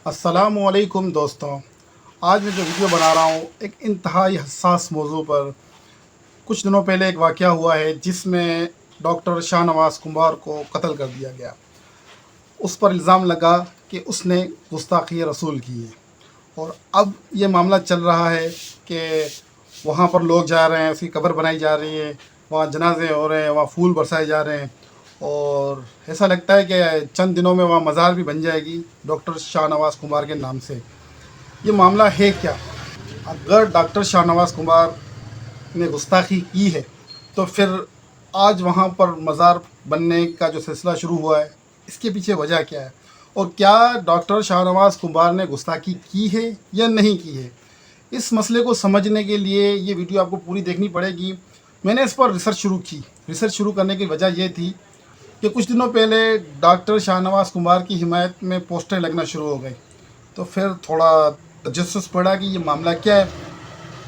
السلام علیکم دوستوں، آج میں جو ویڈیو بنا رہا ہوں ایک انتہائی حساس موضوع پر۔ کچھ دنوں پہلے ایک واقعہ ہوا ہے جس میں ڈاکٹر شاہ نواز کمار کو قتل کر دیا گیا۔ اس پر الزام لگا کہ اس نے گستاخی رسول کی ہے، اور اب یہ معاملہ چل رہا ہے کہ وہاں پر لوگ جا رہے ہیں، اس کی قبر بنائی جا رہی ہے، وہاں جنازے ہو رہے ہیں، وہاں پھول برسائے جا رہے ہیں، اور ایسا لگتا ہے کہ چند دنوں میں وہاں مزار بھی بن جائے گی ڈاکٹر شاہ نواز کمار کے نام سے۔ یہ معاملہ ہے کیا؟ اگر ڈاکٹر شاہ نواز کمار نے گستاخی کی ہے تو پھر آج وہاں پر مزار بننے کا جو سلسلہ شروع ہوا ہے، اس کے پیچھے وجہ کیا ہے؟ اور کیا ڈاکٹر شاہ نواز کمار نے گستاخی کی ہے یا نہیں کی ہے؟ اس مسئلے کو سمجھنے کے لیے یہ ویڈیو آپ کو پوری دیکھنی پڑے گی۔ میں نے اس پر ریسرچ شروع کی۔ ریسرچ شروع کرنے کی وجہ یہ تھی کہ کچھ دنوں پہلے ڈاکٹر شاہ نواز کمار کی حمایت میں پوسٹریں لگنا شروع ہو گئی، تو پھر تھوڑا تجسس پڑا کہ یہ معاملہ کیا ہے۔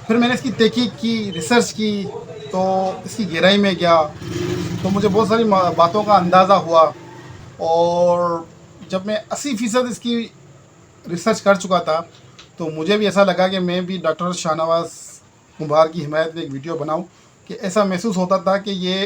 پھر میں نے اس کی تحقیق کی، ریسرچ کی، تو اس کی گہرائی میں گیا تو مجھے بہت ساری باتوں کا اندازہ ہوا، اور جب میں 80% اس کی ریسرچ کر چکا تھا تو مجھے بھی ایسا لگا کہ میں بھی ڈاکٹر شاہ نواز کمار کی حمایت میں ایک ویڈیو بناؤں، کہ ایسا محسوس ہوتا تھا کہ یہ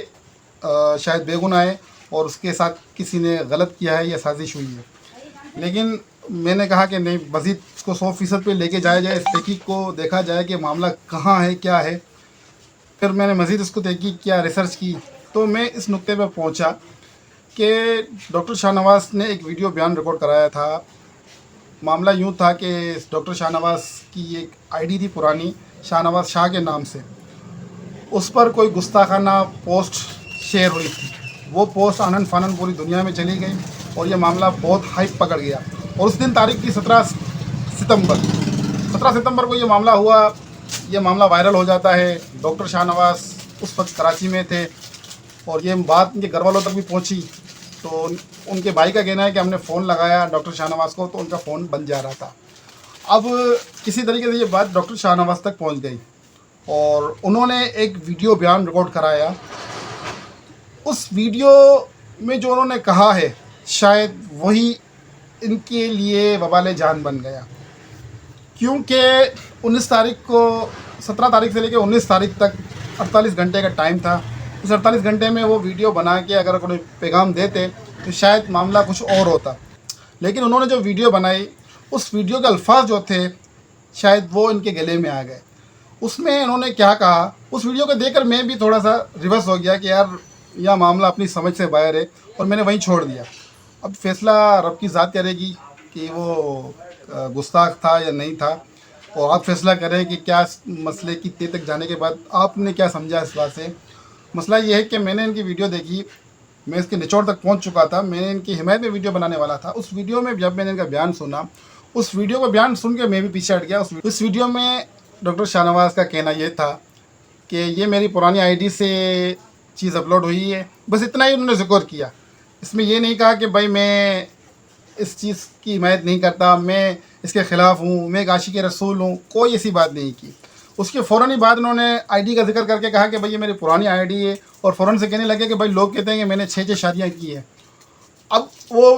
شاید بے گناہ ہے اور اس کے ساتھ کسی نے غلط کیا ہے یا سازش ہوئی ہے۔ لیکن میں نے کہا کہ نہیں، مزید اس کو 100% پہ لے کے جایا جائے، اس تحقیق کو دیکھا جائے کہ معاملہ کہاں ہے، کیا ہے۔ پھر میں نے مزید اس کو تحقیق کیا، ریسرچ کی، تو میں اس نقطے پہ پہنچا کہ ڈاکٹر شاہ نواز نے ایک ویڈیو بیان ریکارڈ کرایا تھا۔ معاملہ یوں تھا کہ ڈاکٹر شاہ نواز کی ایک آئی ڈی تھی پرانی، شاہ نواز شاہ کے نام سے۔ اس پر کوئی گستاخانہ پوسٹ شیئر ہوئی تھی۔ وہ پوسٹ آنن فانن پوری دنیا میں چلی گئی اور یہ معاملہ بہت ہائپ پکڑ گیا، اور اس دن تاریخ تھی 17 ستمبر۔ 17 ستمبر کو یہ معاملہ ہوا، یہ معاملہ وائرل ہو جاتا ہے۔ ڈاکٹر شاہ نواز اس وقت کراچی میں تھے، اور یہ بات ان کے گھر والوں تک بھی پہنچی، تو ان کے بھائی کا کہنا ہے کہ ہم نے فون لگایا ڈاکٹر شاہ نواز کو تو ان کا فون بند جا رہا تھا۔ اب کسی طریقے سے یہ بات ڈاکٹر شاہ نواز تک پہنچ گئی، اور انہوں نے ایک ویڈیو بیان ریکارڈ کرایا۔ اس ویڈیو میں جو انہوں نے کہا ہے، شاید وہی ان کے لیے وبال جان بن گیا، کیونکہ 19 تاریخ کو 17 تاریخ سے لے کے 19 تاریخ تک 48 گھنٹے کا ٹائم تھا۔ اس 48 گھنٹے میں وہ ویڈیو بنا کے اگر کوئی پیغام دیتے تو شاید معاملہ کچھ اور ہوتا، لیکن انہوں نے جو ویڈیو بنائی، اس ویڈیو کے الفاظ جو تھے شاید وہ ان کے گلے میں آ گئے۔ اس میں انہوں نے کیا کہا، اس ویڈیو کو دیکھ کر میں بھی تھوڑا سا ریورس ہو گیا کہ یار یہ معاملہ اپنی سمجھ سے باہر ہے، اور میں نے وہیں چھوڑ دیا۔ اب فیصلہ رب کی ذات کرے گی کہ وہ گستاخ تھا یا نہیں تھا، اور آپ فیصلہ کریں کہ کیا اس مسئلے کی تہ تک جانے کے بعد آپ نے کیا سمجھا اس بات سے۔ مسئلہ یہ ہے کہ میں نے ان کی ویڈیو دیکھی، میں اس کے نچوڑ تک پہنچ چکا تھا، میں نے ان کی حمایت میں ویڈیو بنانے والا تھا۔ اس ویڈیو میں جب میں نے ان کا بیان سنا، اس ویڈیو کو بیان سن کے میں بھی پیچھے ہٹ گیا۔ اس ویڈیو میں ڈاکٹر شاہ نواز کا کہنا یہ تھا کہ یہ میری پرانی آئی ڈی سے چیز اپلوڈ ہوئی ہے، بس اتنا ہی انہوں نے ذکر کیا۔ اس میں یہ نہیں کہا کہ بھائی میں اس چیز کی حمایت نہیں کرتا، میں اس کے خلاف ہوں، میں ایک عاشق رسول ہوں، کوئی ایسی بات نہیں کی۔ اس کے فوراً ہی بعد انہوں نے آئی ڈی کا ذکر کر کے کہا کہ بھائی یہ میری پرانی آئی ڈی ہے، اور فوراً سے کہنے لگے کہ بھائی لوگ کہتے ہیں کہ میں نے 6 شادیاں کی ہیں۔ اب وہ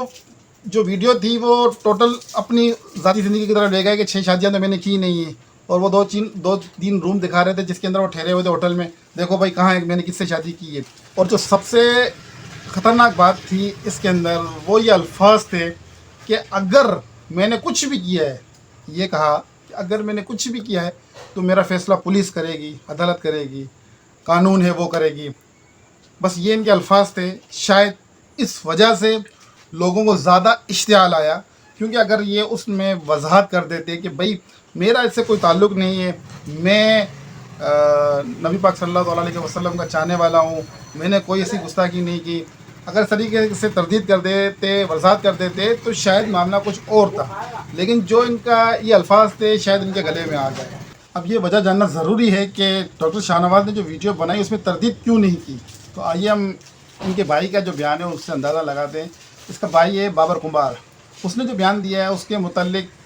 جو ویڈیو تھی وہ ٹوٹل اپنی ذاتی زندگی کی طرف لے گئے کہ 6 شادیاں تو میں نے کی نہیں ہیں، اور وہ دو تین روم دکھا رہے تھے جس کے اندر وہ ٹھہرے ہوئے تھے ہوٹل میں، دیکھو بھائی کہاں ہے، میں نے کس سے شادی کی ہے۔ اور جو سب سے خطرناک بات تھی اس کے اندر، وہ یہ الفاظ تھے کہ اگر میں نے کچھ بھی کیا ہے، یہ کہا کہ اگر میں نے کچھ بھی کیا ہے تو میرا فیصلہ پولیس کرے گی، عدالت کرے گی، قانون ہے وہ کرے گی۔ بس یہ ان کے الفاظ تھے۔ شاید اس وجہ سے لوگوں کو زیادہ اشتعال آیا، کیونکہ اگر یہ اس میں وضاحت کر دیتے کہ بھائی میرا اس سے کوئی تعلق نہیں ہے، میں نبی پاک صلی اللہ علیہ وسلم کا چاہنے والا ہوں، میں نے کوئی ایسی گستاخی نہیں کی، اگر اس طریقے سے تردید کر دیتے، وضاحت کر دیتے، تو شاید معاملہ کچھ اور تھا۔ لیکن جو ان کا یہ الفاظ تھے شاید ان کے گلے میں آ گئے۔ اب یہ وجہ جاننا ضروری ہے کہ ڈاکٹر شاہ نواز نے جو ویڈیو بنائی اس میں تردید کیوں نہیں کی۔ تو آئیے ہم ان کے بھائی کا جو بیان ہے اس سے اندازہ لگاتے ہیں۔ اس کا بھائی ہے بابر کمار، اس نے جو بیان دیا ہے اس کے متعلق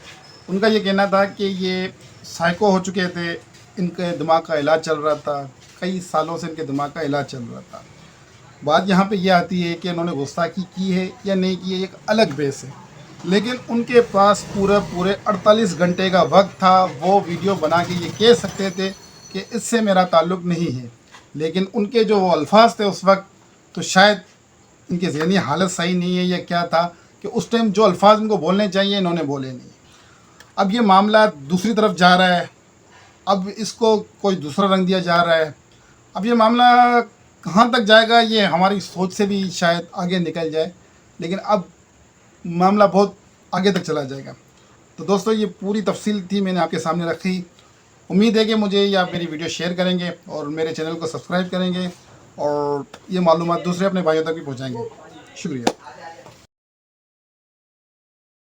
ان کا یہ کہنا تھا کہ یہ سائیکو ہو چکے تھے، ان کے دماغ کا علاج چل رہا تھا، کئی سالوں سے ان کے دماغ کا علاج چل رہا تھا۔ بات یہاں پہ یہ آتی ہے کہ انہوں نے گستاخی کی ہے یا نہیں کی ہے، ایک الگ بیس ہے۔ لیکن ان کے پاس پورے 48 گھنٹے کا وقت تھا. وہ ویڈیو بنا کے یہ کہہ سکتے تھے کہ اس سے میرا تعلق نہیں ہے، لیکن ان کے جو وہ الفاظ تھے اس وقت، تو شاید ان کی ذہنی حالت صحیح نہیں ہے یا کیا تھا کہ اس ٹائم جو الفاظ ان کو بولنے چاہیے انہوں نے بولے نہیں. اب یہ معاملہ دوسری طرف جا رہا ہے، اب اس کو کوئی دوسرا رنگ دیا جا رہا ہے. اب یہ معاملہ کہاں تک جائے گا یہ ہماری سوچ سے بھی شاید آگے نکل جائے، لیکن اب معاملہ بہت آگے تک چلا جائے گا. تو دوستو یہ پوری تفصیل تھی، میں نے آپ کے سامنے رکھی. امید ہے کہ مجھے یا میری ویڈیو شیئر کریں گے اور میرے چینل کو سبسکرائب کریں گے اور یہ معلومات دوسرے اپنے بھائیوں تک بھی پہنچائیں گے. شکریہ.